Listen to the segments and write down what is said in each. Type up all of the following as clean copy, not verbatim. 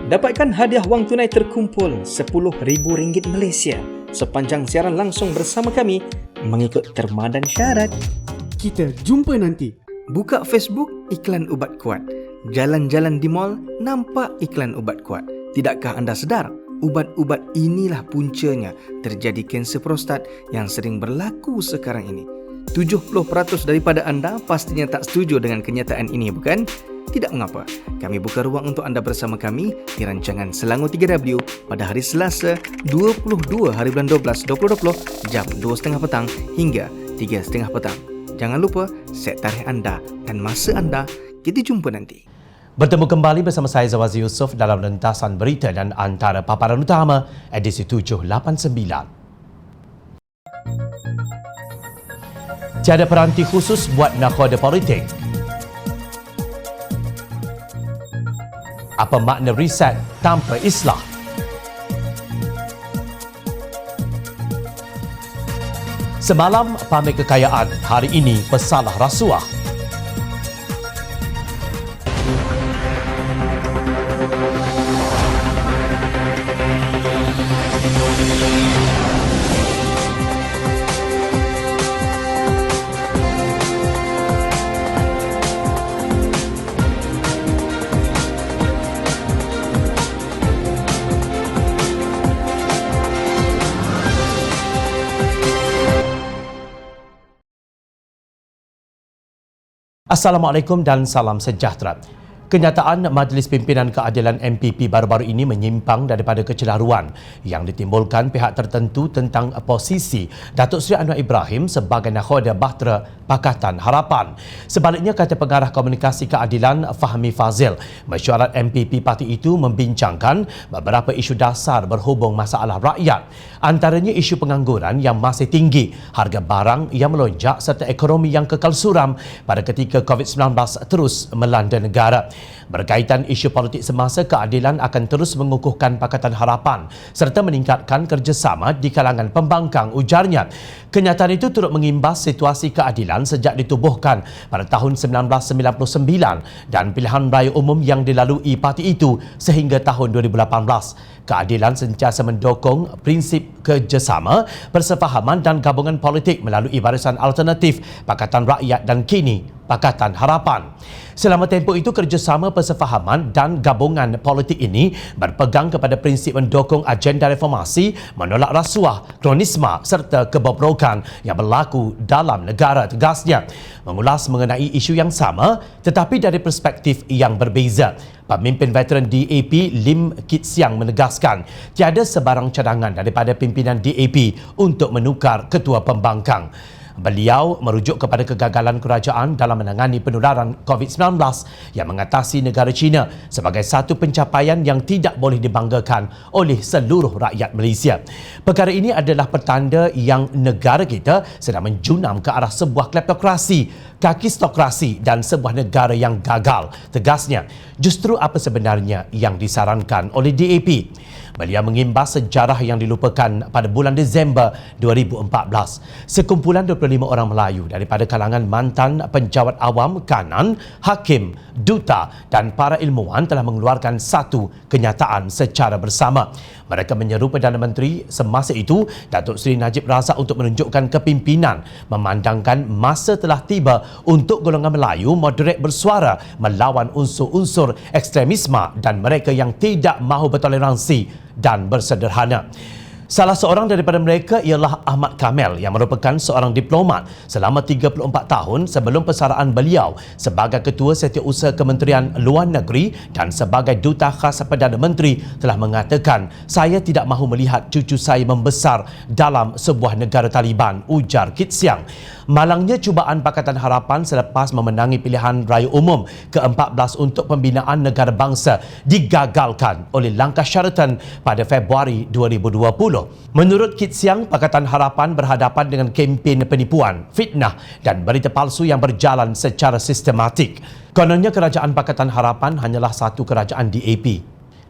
Dapatkan hadiah wang tunai terkumpul RM10,000 Malaysia sepanjang siaran langsung bersama kami mengikut terma dan syarat. Kita jumpa nanti. Buka Facebook, iklan ubat kuat. Jalan-jalan di mall, nampak iklan ubat kuat. Tidakkah anda sedar? Ubat-ubat inilah puncanya terjadi kanser prostat yang sering berlaku sekarang ini. 70% daripada anda pastinya tak setuju dengan kenyataan ini, bukan? Tidak mengapa, kami buka ruang untuk anda bersama kami di rancangan Selangor 3W pada hari Selasa 22 hari bulan 12 2020 jam 2.30 petang hingga 3.30 petang. Jangan lupa set tarikh anda dan masa anda. Kita jumpa nanti. Bertemu kembali bersama saya Zawazi Yusof dalam rentasan berita dan antara paparan utama edisi 789. Tiada peranti khusus buat nakhoda politik. Apa makna riset tanpa islah? Semalam pamer kekayaan, hari ini pesalah rasuah. Assalamualaikum dan salam sejahtera. Kenyataan Majlis Pimpinan Keadilan MPP baru-baru ini menyimpang daripada kecelaruan yang ditimbulkan pihak tertentu tentang posisi Datuk Seri Anwar Ibrahim sebagai nakhoda Bahtera Pakatan Harapan. Sebaliknya, kata pengarah komunikasi keadilan Fahmi Fazil, mesyuarat MPP parti itu membincangkan beberapa isu dasar berhubung masalah rakyat. Antaranya isu pengangguran yang masih tinggi, harga barang yang melonjak serta ekonomi yang kekal suram pada ketika COVID-19 terus melanda negara. Berkaitan isu politik semasa, keadilan akan terus mengukuhkan Pakatan Harapan serta meningkatkan kerjasama di kalangan pembangkang, ujarnya. Kenyataan itu turut mengimbas situasi keadilan sejak ditubuhkan pada tahun 1999 dan pilihan raya umum yang dilalui parti itu sehingga tahun 2018. Keadilan sentiasa mendukung prinsip kerjasama, persefahaman dan gabungan politik melalui Barisan Alternatif Pakatan Rakyat dan kini Pakatan Harapan. Selama tempoh itu, kerjasama, persefahaman dan gabungan politik ini berpegang kepada prinsip mendukung agenda reformasi, menolak rasuah, kronisme serta kebobrokan yang berlaku dalam negara, tegasnya. Mengulas mengenai isu yang sama tetapi dari perspektif yang berbeza, pemimpin veteran DAP Lim Kit Siang menegaskan tiada sebarang cadangan daripada pimpinan DAP untuk menukar ketua pembangkang. Beliau merujuk kepada kegagalan kerajaan dalam menangani penularan COVID-19 yang mengatasi negara China sebagai satu pencapaian yang tidak boleh dibanggakan oleh seluruh rakyat Malaysia. Perkara ini adalah pertanda yang negara kita sedang menjunam ke arah sebuah kleptokrasi, kakistokrasi dan sebuah negara yang gagal, tegasnya. Justru apa sebenarnya yang disarankan oleh DAP? Beliau mengimbas sejarah yang dilupakan pada bulan Disember 2014. Sekumpulan 25 orang Melayu daripada kalangan mantan penjawat awam, kanan, hakim, duta dan para ilmuwan telah mengeluarkan satu kenyataan secara bersama. Mereka menyeru Perdana Menteri semasa itu, Datuk Seri Najib Razak, untuk menunjukkan kepimpinan, memandangkan masa telah tiba untuk golongan Melayu moderat bersuara melawan unsur-unsur ekstremisme dan mereka yang tidak mahu bertoleransi dan bersederhana. Salah seorang daripada mereka ialah Ahmad Kamel yang merupakan seorang diplomat selama 34 tahun sebelum persaraan beliau sebagai Ketua Setiausaha Kementerian Luar Negeri dan sebagai Duta Khas Perdana Menteri telah mengatakan, "Saya tidak mahu melihat cucu saya membesar dalam sebuah negara Taliban," ujar Kit Siang. Malangnya cubaan Pakatan Harapan selepas memenangi pilihan raya umum ke-14 untuk pembinaan negara bangsa digagalkan oleh langkah Sheraton pada Februari 2020. Menurut Kit Siang, Pakatan Harapan berhadapan dengan kempen penipuan, fitnah dan berita palsu yang berjalan secara sistematik. Kononnya kerajaan Pakatan Harapan hanyalah satu kerajaan DAP.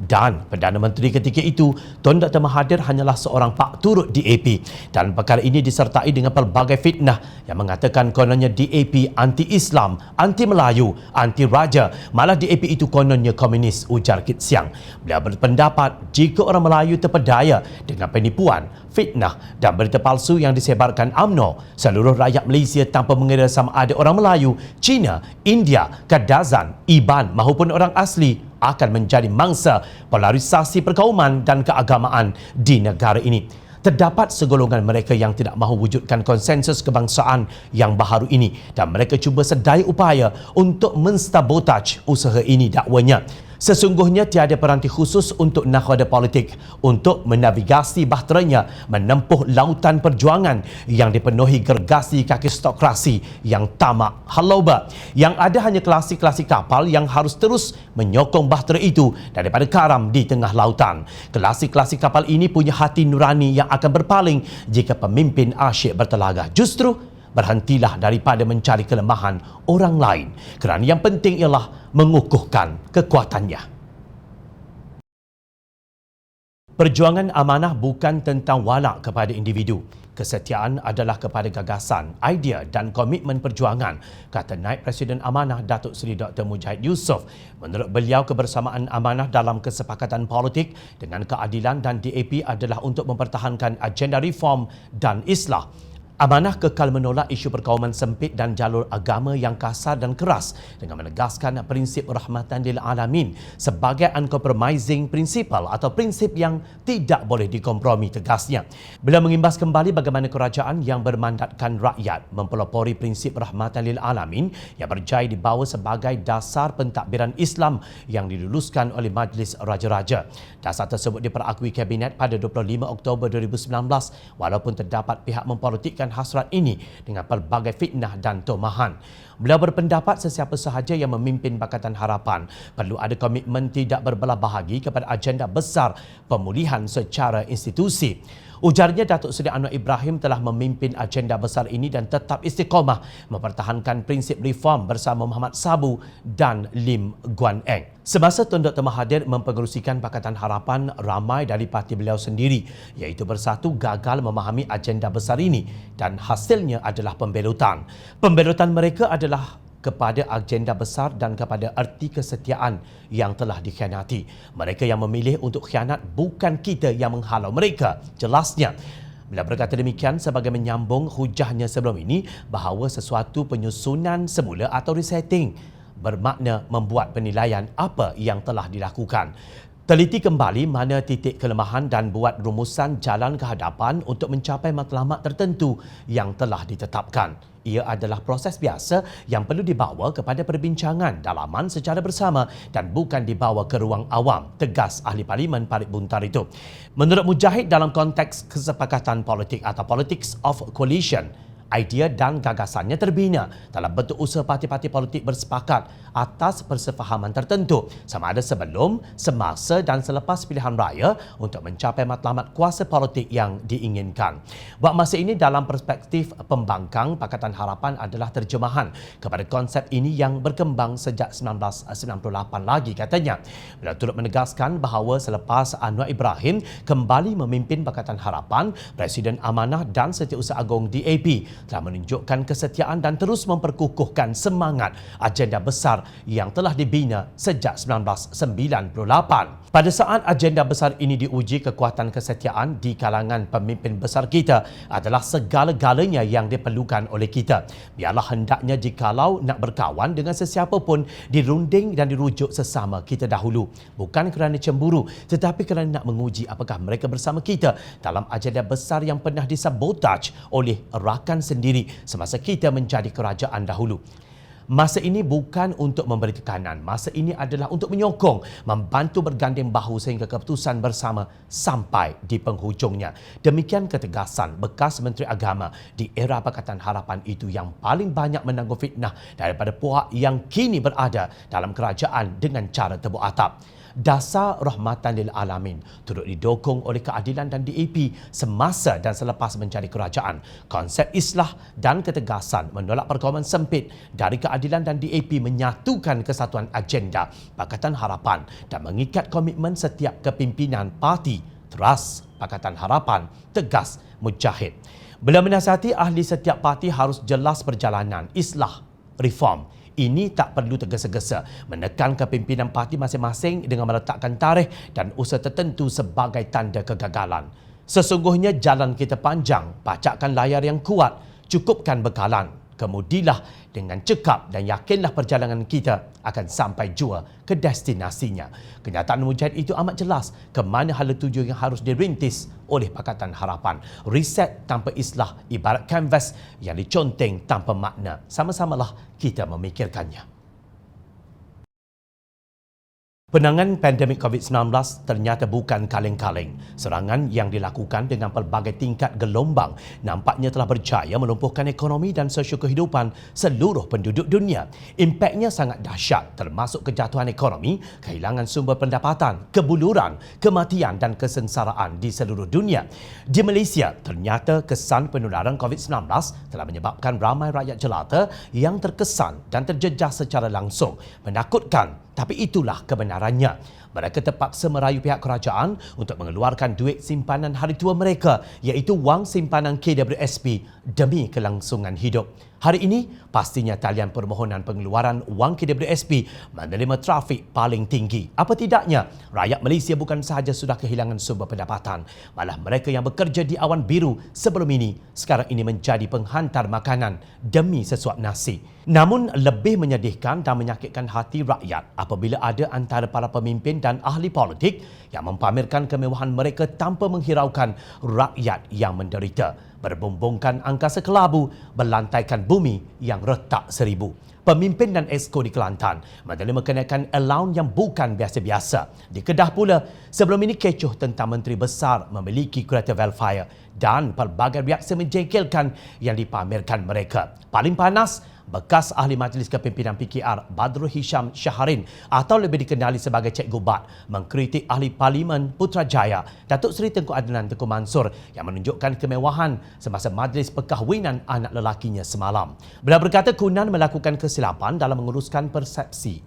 dan Perdana Menteri ketika itu Tun Dr. Mahathir hanyalah seorang pak turut DAP, dan perkara ini disertai dengan pelbagai fitnah yang mengatakan kononnya DAP anti-Islam, anti-Melayu, anti-Raja, malah DAP itu kononnya komunis, ujar Kit Siang. Beliau berpendapat jika orang Melayu terpedaya dengan penipuan, fitnah dan berita palsu yang disebarkan UMNO, seluruh rakyat Malaysia tanpa mengira sama ada orang Melayu, Cina, India, Kadazan, Iban maupun orang asli akan menjadi mangsa polarisasi perkauman dan keagamaan di negara ini. Terdapat segolongan mereka yang tidak mahu wujudkan konsensus kebangsaan yang baharu ini, dan mereka cuba sedaya upaya untuk mensabotaj usaha ini, dakwanya. Sesungguhnya tiada peranti khusus untuk nakhoda politik untuk menavigasi bahteranya menempuh lautan perjuangan yang dipenuhi gergasi kakistokrasi yang tamak halauba. Yang ada hanya kelasi-kelasi kapal yang harus terus menyokong bahtera itu daripada karam di tengah lautan. Kelasi-kelasi kapal ini punya hati nurani yang akan berpaling jika pemimpin asyik bertelagah. Justru berhentilah daripada mencari kelemahan orang lain, kerana yang penting ialah mengukuhkan kekuatannya. Perjuangan amanah bukan tentang walak kepada individu. Kesetiaan adalah kepada gagasan, idea dan komitmen perjuangan, kata Naib Presiden Amanah Datuk Seri Dr. Mujahid Yusof. Menurut beliau, kebersamaan amanah dalam kesepakatan politik dengan keadilan dan DAP adalah untuk mempertahankan agenda reform dan islah. Amanah kekal menolak isu perkauman sempit dan jalur agama yang kasar dan keras dengan menegaskan prinsip rahmatan lil alamin sebagai uncompromising principle atau prinsip yang tidak boleh dikompromi, tegasnya. Beliau mengimbas kembali bagaimana kerajaan yang bermandatkan rakyat mempelopori prinsip rahmatan lil alamin yang berjaya dibawa sebagai dasar pentadbiran Islam yang diluluskan oleh Majlis Raja-Raja. Dasar tersebut diperakui Kabinet pada 25 Oktober 2019 walaupun terdapat pihak mempolitikkan hasrat ini dengan pelbagai fitnah dan tomahan. Beliau berpendapat sesiapa sahaja yang memimpin Pakatan Harapan perlu ada komitmen tidak berbelah bahagi kepada agenda besar pemulihan secara institusi. Ujarnya, Datuk Seri Anwar Ibrahim telah memimpin agenda besar ini dan tetap istiqamah mempertahankan prinsip reform bersama Muhammad Sabu dan Lim Guan Eng. Semasa Tun Dr. Mahathir mempengerusikan Pakatan Harapan, ramai dari parti beliau sendiri iaitu Bersatu gagal memahami agenda besar ini dan hasilnya adalah pembelotan. Pembelotan mereka adalah kepada agenda besar dan kepada erti kesetiaan yang telah dikhianati. Mereka yang memilih untuk khianat bukan kita yang menghalau mereka, jelasnya. Bila berkata demikian sebagai menyambung hujahnya sebelum ini bahawa sesuatu penyusunan semula atau resetting bermakna membuat penilaian apa yang telah dilakukan. Teliti kembali mana titik kelemahan dan buat rumusan jalan ke hadapan untuk mencapai matlamat tertentu yang telah ditetapkan. Ia adalah proses biasa yang perlu dibawa kepada perbincangan dalaman secara bersama dan bukan dibawa ke ruang awam, tegas Ahli Parlimen Parit Buntar itu. Menurut Mujahid, dalam konteks kesepakatan politik atau politics of coalition, idea dan gagasannya terbina dalam bentuk usaha parti-parti politik bersepakat atas persefahaman tertentu sama ada sebelum, semasa dan selepas pilihan raya untuk mencapai matlamat kuasa politik yang diinginkan. Buat masa ini, dalam perspektif pembangkang, Pakatan Harapan adalah terjemahan kepada konsep ini yang berkembang sejak 1998 lagi, katanya. Beliau turut menegaskan bahawa selepas Anwar Ibrahim kembali memimpin Pakatan Harapan, Presiden Amanah dan Setiausaha Agong DAP telah menunjukkan kesetiaan dan terus memperkukuhkan semangat agenda besar yang telah dibina sejak 1998. Pada saat agenda besar ini diuji, kekuatan kesetiaan di kalangan pemimpin besar kita adalah segala-galanya yang diperlukan oleh kita. Biarlah hendaknya jikalau nak berkawan dengan sesiapa pun dirunding dan dirujuk sesama kita dahulu. Bukan kerana cemburu, tetapi kerana nak menguji apakah mereka bersama kita dalam agenda besar yang pernah disabotaj oleh rakan sendiri semasa kita menjadi kerajaan dahulu. Masa ini bukan untuk memberi tekanan. Masa ini adalah untuk menyokong, membantu berganding bahu sehingga keputusan bersama sampai di penghujungnya. Demikian ketegasan bekas Menteri Agama di era Pakatan Harapan itu yang paling banyak menanggung fitnah daripada puak yang kini berada dalam kerajaan dengan cara tebuk atap. dasar rahmatan lil alamin turut didokong oleh keadilan dan DAP semasa dan selepas mencari kerajaan. Konsep islah dan ketegasan menolak perkawaman sempit dari keadilan dan DAP menyatukan kesatuan agenda Pakatan Harapan dan mengikat komitmen setiap kepimpinan parti. Teras Pakatan Harapan tegas mujahid. Beliau menasihati ahli setiap parti harus jelas perjalanan islah reform. Ini tak perlu tergesa-gesa menekan kepimpinan parti masing-masing dengan meletakkan tarikh dan usaha tertentu sebagai tanda kegagalan. Sesungguhnya jalan kita panjang, pacakkan layar yang kuat, cukupkan bekalan. Kemudilah dengan cekap dan yakinlah perjalanan kita akan sampai jua ke destinasinya. Kenyataan mujahid itu amat jelas ke mana hala tuju yang harus dirintis oleh Pakatan Harapan. Reset tanpa islah ibarat kanvas yang diconteng tanpa makna. Sama-samalah kita memikirkannya. Penanganan pandemik COVID-19 ternyata bukan kaleng-kaleng. Serangan yang dilakukan dengan pelbagai tingkat gelombang nampaknya telah berjaya melumpuhkan ekonomi dan sosio kehidupan seluruh penduduk dunia. Impaknya sangat dahsyat termasuk kejatuhan ekonomi, kehilangan sumber pendapatan, kebuluran, kematian dan kesengsaraan di seluruh dunia. Di Malaysia, ternyata kesan penularan COVID-19 telah menyebabkan ramai rakyat jelata yang terkesan dan terjejas secara langsung. Menakutkan. Tapi itulah kebenarannya. Mereka terpaksa merayu pihak kerajaan untuk mengeluarkan duit simpanan hari tua mereka iaitu wang simpanan KWSP demi kelangsungan hidup. Hari ini, pastinya talian permohonan pengeluaran wang KWSP menerima trafik paling tinggi. Apa tidaknya, rakyat Malaysia bukan sahaja sudah kehilangan sumber pendapatan, malah mereka yang bekerja di awan biru sebelum ini, sekarang ini menjadi penghantar makanan demi sesuap nasi. Namun, lebih menyedihkan dan menyakitkan hati rakyat apabila ada antara para pemimpin dan ahli politik yang mempamerkan kemewahan mereka tanpa menghiraukan rakyat yang menderita. Berbumbungkan angkasa kelabu, berlantaikan bumi yang retak seribu. Pemimpin dan exco di Kelantan menerima kenaikan allowance yang bukan biasa-biasa. Di Kedah pula, sebelum ini kecoh tentang Menteri Besar memiliki kereta welfare dan pelbagai reaksi menjengkelkan yang dipamerkan mereka. Paling panas, bekas ahli Majlis Kepimpinan PKR Badrul Hisham Syaharin atau lebih dikenali sebagai Cikgu Bat mengkritik ahli Parlimen Putrajaya Datuk Seri Tengku Adnan Tengku Mansur yang menunjukkan kemewahan semasa majlis perkahwinan anak lelakinya semalam. Beliau berkata Kunan melakukan kesilapan dalam menguruskan persepsi.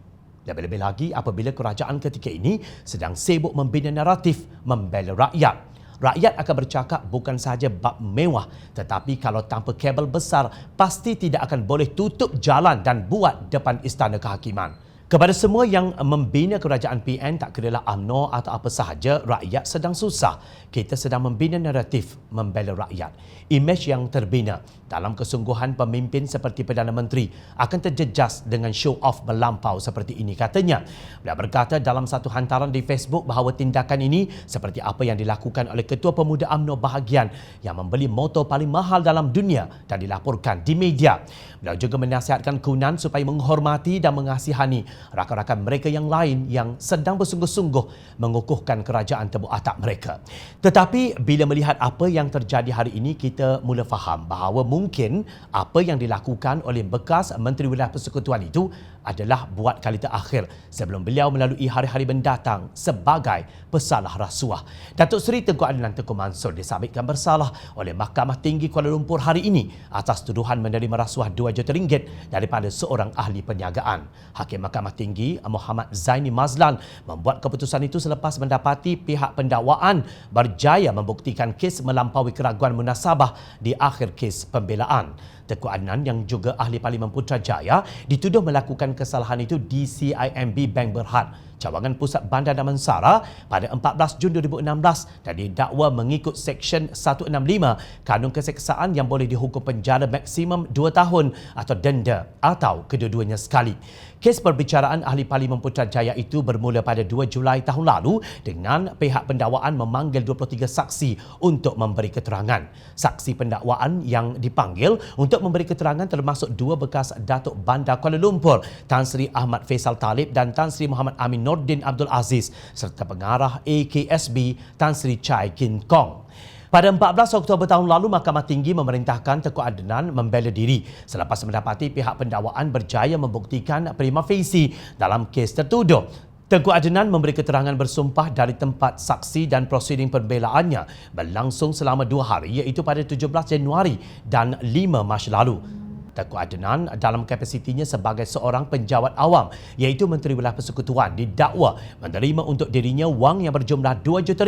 Lebih-lebih lagi apabila kerajaan ketika ini sedang sibuk membina naratif membela rakyat. Rakyat akan bercakap bukan sahaja bab mewah tetapi kalau tanpa kabel besar pasti tidak akan boleh tutup jalan dan buat depan Istana Kehakiman. Kepada semua yang membina kerajaan PN tak kiralah UMNO atau apa sahaja, rakyat sedang susah. Kita sedang membina naratif membela rakyat. Imej yang terbina dalam kesungguhan pemimpin seperti Perdana Menteri akan terjejas dengan show off melampau seperti ini katanya. Beliau berkata dalam satu hantaran di Facebook bahawa tindakan ini seperti apa yang dilakukan oleh Ketua Pemuda UMNO bahagian yang membeli motor paling mahal dalam dunia dan dilaporkan di media. Beliau juga menasihatkan Kunan supaya menghormati dan mengasihani rakan-rakan mereka yang lain yang sedang bersungguh-sungguh mengukuhkan kerajaan tebuk atap mereka. Tetapi bila melihat apa yang terjadi hari ini, kita mula faham bahawa mungkin apa yang dilakukan oleh bekas Menteri Wilayah Persekutuan itu adalah buat kali terakhir sebelum beliau melalui hari-hari mendatang sebagai pesalah rasuah. Datuk Seri Tengku Adnan Tengku Mansur disabitkan bersalah oleh Mahkamah Tinggi Kuala Lumpur hari ini atas tuduhan menerima rasuah RM2 juta daripada seorang ahli perniagaan. Hakim Mahkamah Tinggi Muhammad Zaini Mazlan membuat keputusan itu selepas mendapati pihak pendakwaan berjaya membuktikan kes melampaui keraguan munasabah di akhir kes pembelaan. Tengku Adnan yang juga ahli Parlimen Putrajaya dituduh melakukan kesalahan itu di CIMB Bank Berhad, cawangan Pusat Bandar Damansara pada 14 Jun 2016 dan didakwa mengikut Seksyen 165 Kanun Keseksaan yang boleh dihukum penjara maksimum 2 tahun atau denda atau kedua-duanya sekali. Kes perbicaraan ahli Parlimen Putrajaya itu bermula pada 2 Julai tahun lalu dengan pihak pendakwaan memanggil 23 saksi untuk memberi keterangan. Saksi pendakwaan yang dipanggil untuk memberi keterangan termasuk 2 bekas Datuk Bandar Kuala Lumpur, Tan Sri Ahmad Faisal Talib dan Tan Sri Muhammad Amin Nordin Abdul Aziz serta pengarah AKSB Tan Sri Chai Kin Kong. Pada 14 Oktober tahun lalu, Mahkamah Tinggi memerintahkan Tengku Adnan membela diri selepas mendapati pihak pendakwaan berjaya membuktikan prima facie dalam kes tertuduh. Tengku Adnan memberi keterangan bersumpah dari tempat saksi dan prosiding pembelaannya berlangsung selama 2 hari iaitu pada 17 Januari dan 5 Mac lalu. Tengku Adnan dalam kapasitinya sebagai seorang penjawat awam iaitu Menteri Wilayah Persekutuan didakwa menerima untuk dirinya wang yang berjumlah RM2 juta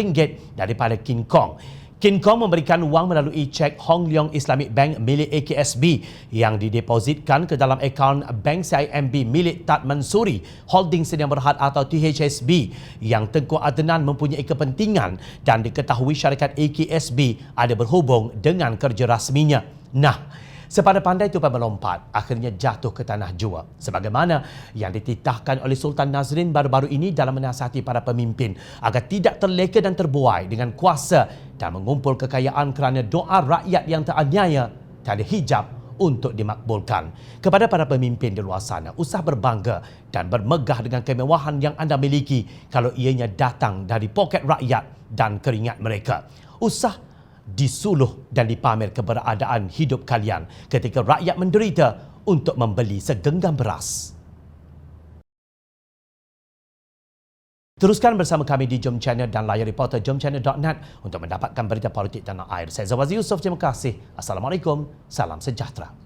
daripada King Kong. King Kong memberikan wang melalui cek Hong Leong Islamic Bank milik AKSB yang didepositkan ke dalam akaun Bank CIMB milik Tat Mansuri Holding Sdn Bhd atau THSB yang Tengku Adnan mempunyai kepentingan dan diketahui syarikat AKSB ada berhubung dengan kerja rasminya. Nah, sepada pandai tupai melompat, akhirnya jatuh ke tanah jua. Sebagaimana yang dititahkan oleh Sultan Nazrin baru-baru ini dalam menasihati para pemimpin agar tidak terleka dan terbuai dengan kuasa dan mengumpul kekayaan kerana doa rakyat yang teraniaya tak ada hijab untuk dimakbulkan. Kepada para pemimpin di luar sana, usah berbangga dan bermegah dengan kemewahan yang anda miliki kalau ianya datang dari poket rakyat dan keringat mereka. Usah disuluh dan dipamer keberadaan hidup kalian ketika rakyat menderita untuk membeli segenggam beras. Teruskan bersama kami di Jom Channel dan layar reporter jomchannel.net untuk mendapatkan berita politik tanah air. Saya Zawazi Yusof, terima kasih. Assalamualaikum, salam sejahtera.